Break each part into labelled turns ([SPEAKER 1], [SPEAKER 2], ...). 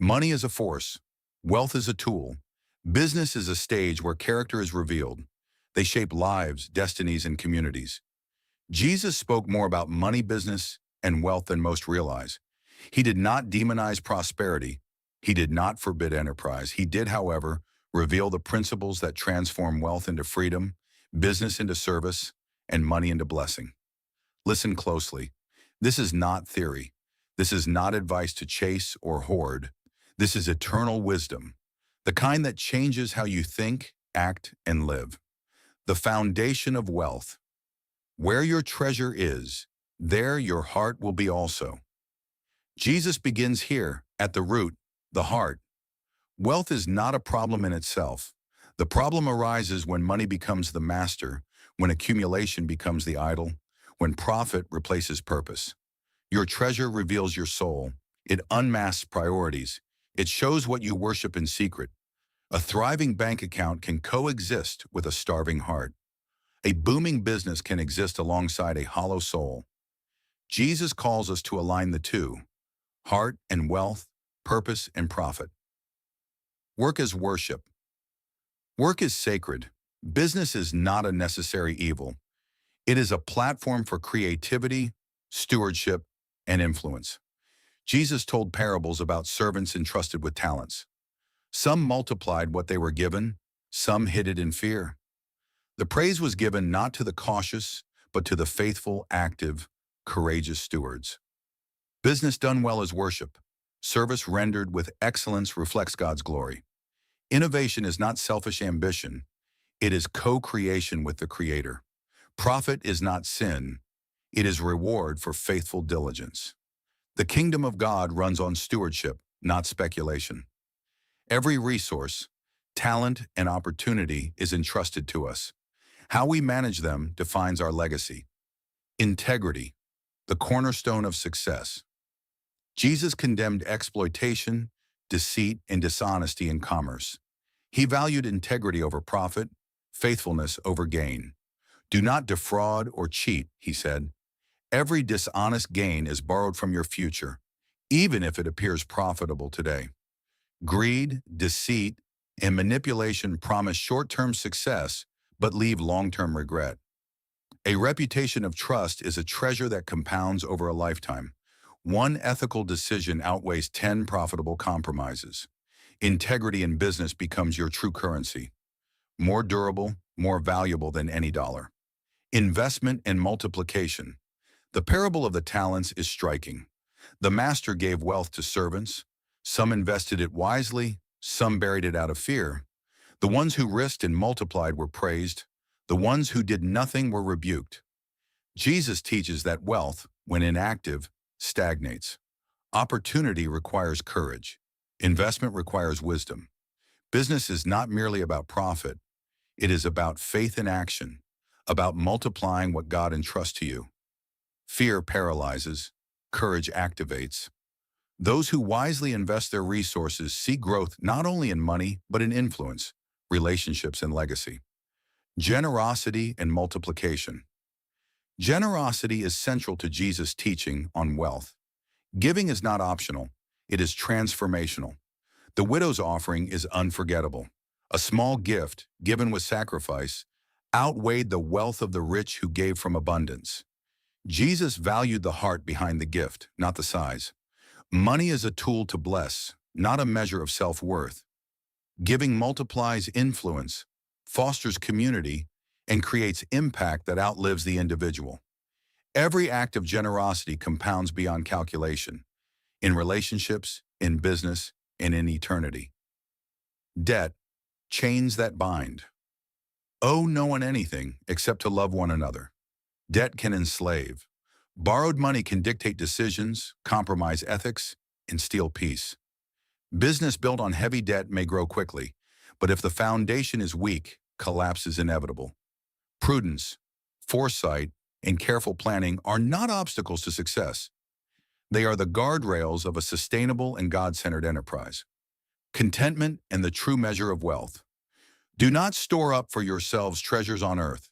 [SPEAKER 1] Money is a force. Wealth is a tool. Business is a stage where character is revealed. They shape lives, destinies, and communities. Jesus spoke more about money, business, and wealth than most realize. He did not demonize prosperity. He did not forbid enterprise. He did, however, reveal the principles that transform wealth into freedom, business into service, and money into blessing. Listen closely. This is not theory. This is not advice to chase or hoard. This is eternal wisdom, the kind that changes how you think, act, and live. The foundation of wealth. Where your treasure is, there your heart will be also. Jesus begins here, at the root, the heart. Wealth is not a problem in itself. The problem arises when money becomes the master, when accumulation becomes the idol, when profit replaces purpose. Your treasure reveals your soul. It unmasks priorities. It shows what you worship in secret. A thriving bank account can coexist with a starving heart. A booming business can exist alongside a hollow soul. Jesus calls us to align the two, heart and wealth, purpose and profit. Work as worship. Work is sacred. Business is not a necessary evil. It is a platform for creativity, stewardship, and influence. Jesus told parables about servants entrusted with talents. Some multiplied what they were given, some hid it in fear. The praise was given not to the cautious, but to the faithful, active, courageous stewards. Business done well is worship. Service rendered with excellence reflects God's glory. Innovation is not selfish ambition. It is co-creation with the Creator. Profit is not sin. It is reward for faithful diligence. The kingdom of God runs on stewardship, not speculation. Every resource, talent, and opportunity is entrusted to us. How we manage them defines our legacy. Integrity, the cornerstone of success. Jesus condemned exploitation, deceit, and dishonesty in commerce. He valued integrity over profit, faithfulness over gain. Do not defraud or cheat, he said. Every dishonest gain is borrowed from your future, even if it appears profitable today. Greed, deceit, and manipulation promise short-term success but leave long-term regret. A reputation of trust is a treasure that compounds over a lifetime. One ethical decision outweighs 10 profitable compromises. Integrity in business becomes your true currency, more durable, more valuable than any dollar. Investment and multiplication. The parable of the talents is striking. The master gave wealth to servants. Some invested it wisely, some buried it out of fear. The ones who risked and multiplied were praised. The ones who did nothing were rebuked. Jesus teaches that wealth, when inactive, stagnates. Opportunity requires courage. Investment requires wisdom. Business is not merely about profit. It is about faith in action, about multiplying what God entrusts to you. Fear paralyzes. Courage activates. Those who wisely invest their resources see growth not only in money, but in influence, relationships, and legacy. Generosity and multiplication. Generosity is central to Jesus' teaching on wealth. Giving is not optional. It is transformational. The widow's offering is unforgettable. A small gift, given with sacrifice, outweighed the wealth of the rich who gave from abundance. Jesus valued the heart behind the gift, not the size. Money is a tool to bless, not a measure of self-worth. Giving multiplies influence, fosters community, and creates impact that outlives the individual. Every act of generosity compounds beyond calculation, in relationships, in business, and in eternity. Debt, chains that bind. Owe no one anything except to love one another. Debt can enslave. Borrowed money can dictate decisions, compromise ethics, and steal peace. Business built on heavy debt may grow quickly, but if the foundation is weak, collapse is inevitable. Prudence, foresight, and careful planning are not obstacles to success. They are the guardrails of a sustainable and God-centered enterprise. Contentment and the true measure of wealth. Do not store up for yourselves treasures on earth.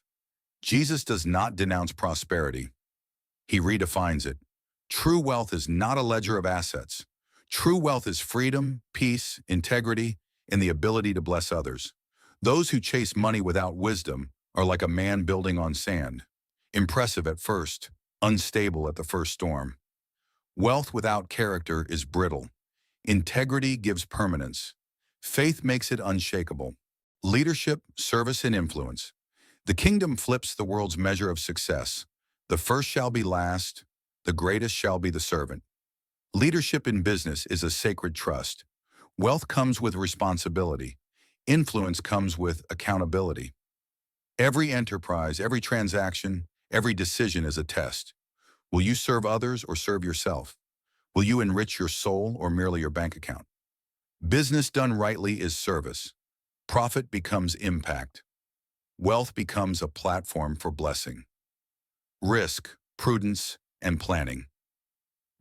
[SPEAKER 1] Jesus does not denounce prosperity. He redefines it. True wealth is not a ledger of assets. True wealth is freedom, peace, integrity, and the ability to bless others. Those who chase money without wisdom are like a man building on sand. Impressive at first, unstable at the first storm. Wealth without character is brittle. Integrity gives permanence. Faith makes it unshakable. Leadership, service, and influence. The kingdom flips the world's measure of success. The first shall be last, the greatest shall be the servant. Leadership in business is a sacred trust. Wealth comes with responsibility. Influence comes with accountability. Every enterprise, every transaction, every decision is a test. Will you serve others or serve yourself? Will you enrich your soul or merely your bank account? Business done rightly is service. Profit becomes impact. Wealth becomes a platform for blessing. Risk, prudence, and planning.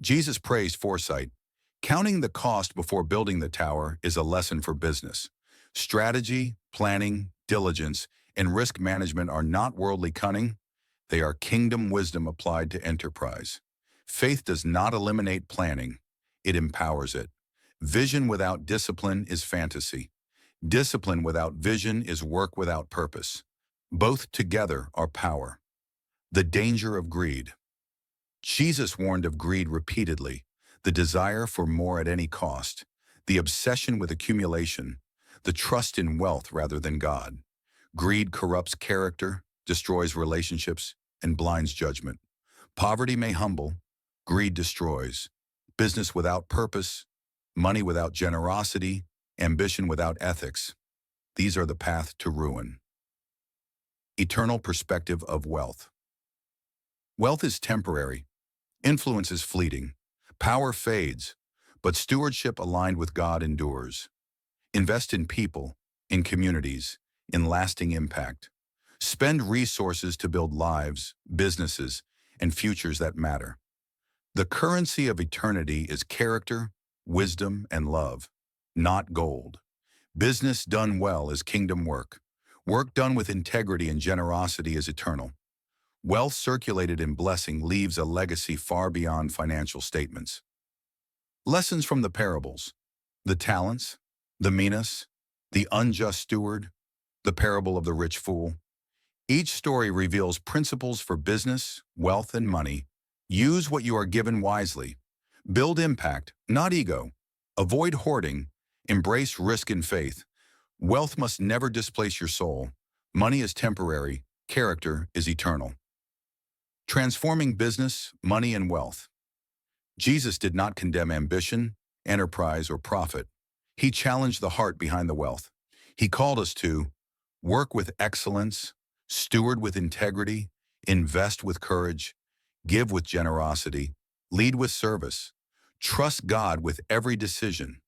[SPEAKER 1] Jesus praised foresight. Counting the cost before building the tower is a lesson for business. Strategy, planning, diligence, and risk management are not worldly cunning. They are kingdom wisdom applied to enterprise. Faith does not eliminate planning. It empowers it. Vision without discipline is fantasy. Discipline without vision is work without purpose. Both together are power. The danger of greed. Jesus warned of greed repeatedly, the desire for more at any cost, the obsession with accumulation, the trust in wealth rather than God. Greed corrupts character, destroys relationships, and blinds judgment. Poverty may humble, greed destroys. Business without purpose, money without generosity, ambition without ethics. These are the path to ruin. Eternal perspective of wealth. Wealth is temporary. Influence is fleeting. Power fades, but stewardship aligned with God endures. Invest in people, in communities, in lasting impact. Spend resources to build lives, businesses, and futures that matter. The currency of eternity is character, wisdom, and love, not gold. Business done well is kingdom work. Work done with integrity and generosity is eternal. Wealth circulated in blessing leaves a legacy far beyond financial statements. Lessons from the parables. The talents, the minas, the unjust steward, the parable of the rich fool. Each story reveals principles for business, wealth, and money. Use what you are given wisely. Build impact, not ego. Avoid hoarding. Embrace risk and faith. Wealth must never displace your soul. Money is temporary. Character is eternal. Transforming business, money, and wealth. Jesus did not condemn ambition, enterprise, or profit. He challenged the heart behind the wealth. He called us to work with excellence, steward with integrity, invest with courage, give with generosity, lead with service, trust God with every decision.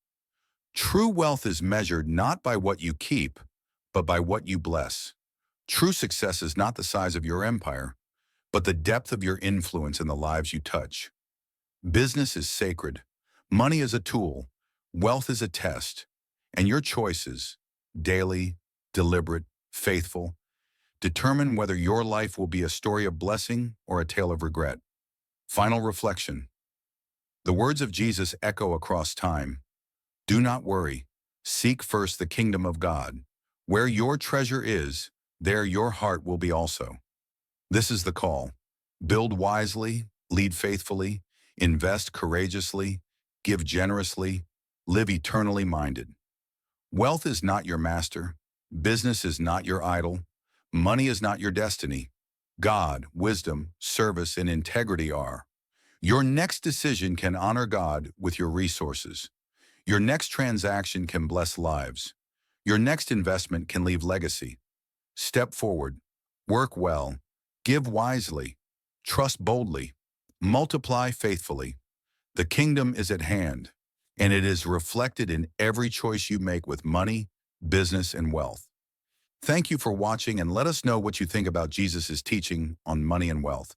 [SPEAKER 1] True wealth is measured not by what you keep, but by what you bless. True success is not the size of your empire, but the depth of your influence in the lives you touch. Business is sacred. Money is a tool. Wealth is a test. And your choices, daily, deliberate, faithful, determine whether your life will be a story of blessing or a tale of regret. Final reflection. The words of Jesus echo across time. Do not worry. Seek first the kingdom of God. Where your treasure is, there your heart will be also. This is the call. Build wisely, lead faithfully, invest courageously, give generously, live eternally minded. Wealth is not your master. Business is not your idol. Money is not your destiny. God, wisdom, service, and integrity are. Your next decision can honor God with your resources. Your next transaction can bless lives. Your next investment can leave legacy. Step forward. Work well. Give wisely. Trust boldly. Multiply faithfully. The kingdom is at hand, and it is reflected in every choice you make with money, business, and wealth. Thank you for watching, and let us know what you think about Jesus' teaching on money and wealth.